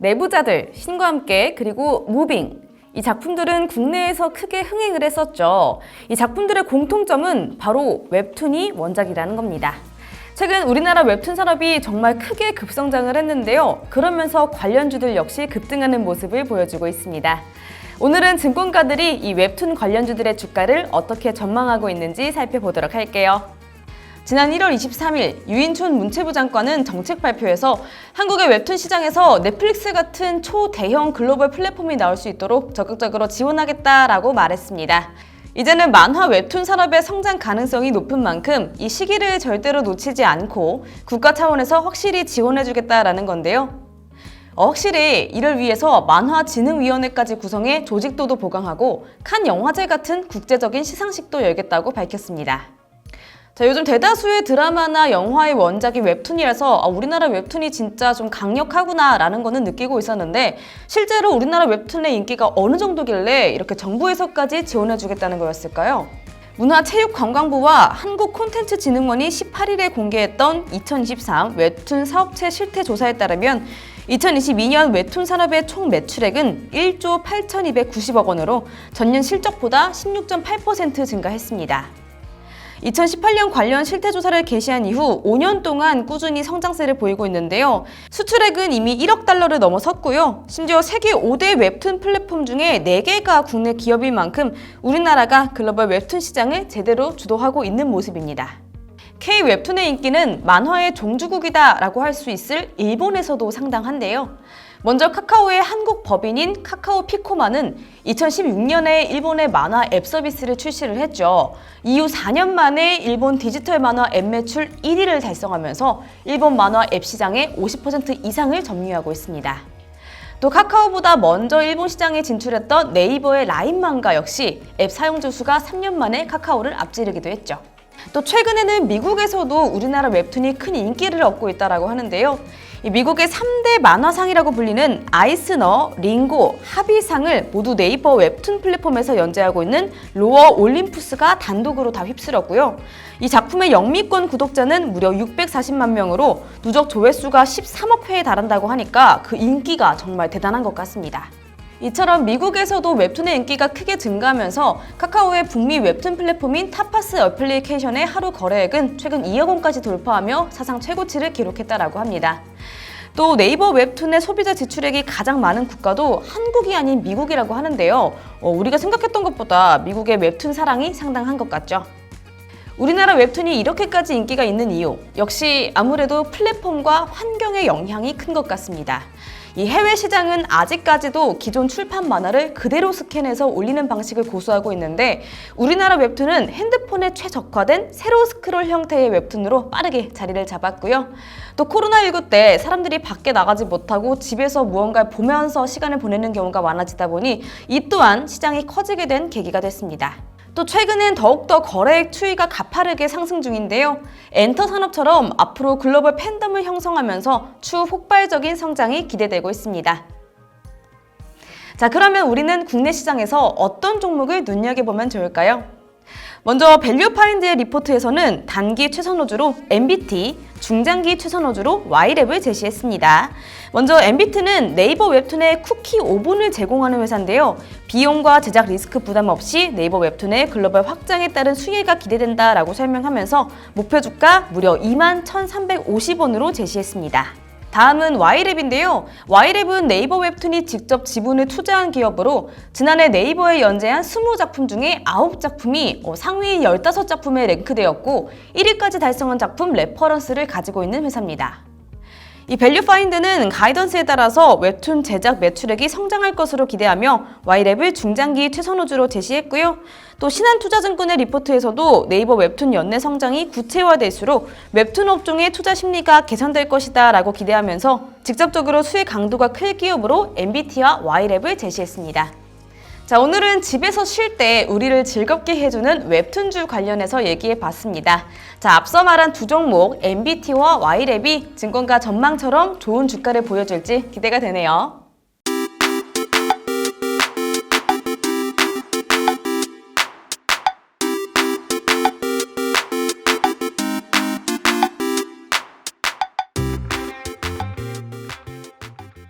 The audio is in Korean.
내부자들, 신과 함께, 그리고 무빙. 이 작품들은 국내에서 크게 흥행을 했었죠. 이 작품들의 공통점은 바로 웹툰이 원작이라는 겁니다. 최근 우리나라 웹툰 산업이 정말 크게 급성장을 했는데요. 그러면서 관련주들 역시 급등하는 모습을 보여주고 있습니다. 오늘은 증권가들이 이 웹툰 관련주들의 주가를 어떻게 전망하고 있는지 살펴보도록 할게요. 지난 1월 23일 유인촌 문체부 장관은 정책 발표에서 한국의 웹툰 시장에서 넷플릭스 같은 초대형 글로벌 플랫폼이 나올 수 있도록 적극적으로 지원하겠다라고 말했습니다. 이제는 만화 웹툰 산업의 성장 가능성이 높은 만큼 이 시기를 절대로 놓치지 않고 국가 차원에서 확실히 지원해주겠다라는 건데요. 확실히 이를 위해서 만화진흥위원회까지 구성해 조직도도 보강하고 칸 영화제 같은 국제적인 시상식도 열겠다고 밝혔습니다. 자, 요즘 대다수의 드라마나 영화의 원작이 웹툰이라서 우리나라 웹툰이 진짜 좀 강력하구나 라는 거는 느끼고 있었는데 실제로 우리나라 웹툰의 인기가 어느 정도길래 이렇게 정부에서까지 지원해주겠다는 거였을까요? 문화체육관광부와 한국콘텐츠진흥원이 18일에 공개했던 2023 웹툰 사업체 실태조사에 따르면 2022년 웹툰 산업의 총 매출액은 1조 8,290억 원으로 전년 실적보다 16.8% 증가했습니다. 2018년 관련 실태조사를 개시한 이후 5년 동안 꾸준히 성장세를 보이고 있는데요. 수출액은 이미 1억 달러를 넘어섰고요. 심지어 세계 5대 웹툰 플랫폼 중에 4개가 국내 기업인 만큼 우리나라가 글로벌 웹툰 시장을 제대로 주도하고 있는 모습입니다. K-웹툰의 인기는 만화의 종주국이다 라고 할 수 있을 일본에서도 상당한데요. 먼저 카카오의 한국 법인인 카카오 피코마는 2016년에 일본의 만화 앱 서비스를 출시를 했죠. 이후 4년 만에 일본 디지털 만화 앱 매출 1위를 달성하면서 일본 만화 앱 시장의 50% 이상을 점유하고 있습니다. 또 카카오보다 먼저 일본 시장에 진출했던 네이버의 라인망가 역시 앱 사용자 수가 3년 만에 카카오를 앞지르기도 했죠. 또 최근에는 미국에서도 우리나라 웹툰이 큰 인기를 얻고 있다고 하는데요. 미국의 3대 만화상이라고 불리는 아이스너, 링고, 하비상을 모두 네이버 웹툰 플랫폼에서 연재하고 있는 로어 올림푸스가 단독으로 다 휩쓸었고요. 이 작품의 영미권 구독자는 무려 640만 명으로 누적 조회수가 13억 회에 달한다고 하니까 그 인기가 정말 대단한 것 같습니다. 이처럼 미국에서도 웹툰의 인기가 크게 증가하면서 카카오의 북미 웹툰 플랫폼인 타파스 어플리케이션의 하루 거래액은 최근 2억 원까지 돌파하며 사상 최고치를 기록했다고 합니다. 또 네이버 웹툰의 소비자 지출액이 가장 많은 국가도 한국이 아닌 미국이라고 하는데요. 우리가 생각했던 것보다 미국의 웹툰 사랑이 상당한 것 같죠. 우리나라 웹툰이 이렇게까지 인기가 있는 이유, 역시 아무래도 플랫폼과 환경의 영향이 큰 것 같습니다. 이 해외 시장은 아직까지도 기존 출판 만화를 그대로 스캔해서 올리는 방식을 고수하고 있는데 우리나라 웹툰은 핸드폰에 최적화된 세로 스크롤 형태의 웹툰으로 빠르게 자리를 잡았고요. 또 코로나19 때 사람들이 밖에 나가지 못하고 집에서 무언가를 보면서 시간을 보내는 경우가 많아지다 보니 이 또한 시장이 커지게 된 계기가 됐습니다. 또 최근엔 더욱더 거래액 추이가 가파르게 상승 중인데요. 엔터 산업처럼 앞으로 글로벌 팬덤을 형성하면서 추후 폭발적인 성장이 기대되고 있습니다. 자, 그러면 우리는 국내 시장에서 어떤 종목을 눈여겨보면 좋을까요? 먼저 밸류파인드의 리포트에서는 단기 최선호주로 MBT, 중장기 최선호주로 Y랩을 제시했습니다. 먼저 MBT는 네이버 웹툰에 쿠키 오븐을 제공하는 회사인데요. 비용과 제작 리스크 부담 없이 네이버 웹툰의 글로벌 확장에 따른 수혜가 기대된다라고 설명하면서 목표 주가 무려 21,350원으로 제시했습니다. 다음은 Y랩인데요. Y랩은 네이버 웹툰이 직접 지분을 투자한 기업으로 지난해 네이버에 연재한 20작품 중에 9작품이 상위 15작품에 랭크되었고 1위까지 달성한 작품 레퍼런스를 가지고 있는 회사입니다. 이 밸류파인드는 가이던스에 따라서 웹툰 제작 매출액이 성장할 것으로 기대하며 Y랩을 중장기 최선호주로 제시했고요. 또 신한투자증권의 리포트에서도 네이버 웹툰 연내 성장이 구체화될수록 웹툰 업종의 투자 심리가 개선될 것이다 라고 기대하면서 직접적으로 수혜 강도가 클 기업으로 MBT와 Y랩을 제시했습니다. 자, 오늘은 집에서 쉴 때 우리를 즐겁게 해주는 웹툰주 관련해서 얘기해봤습니다. 자, 앞서 말한 두 종목 MBT와 Y랩이 증권가 전망처럼 좋은 주가를 보여줄지 기대가 되네요.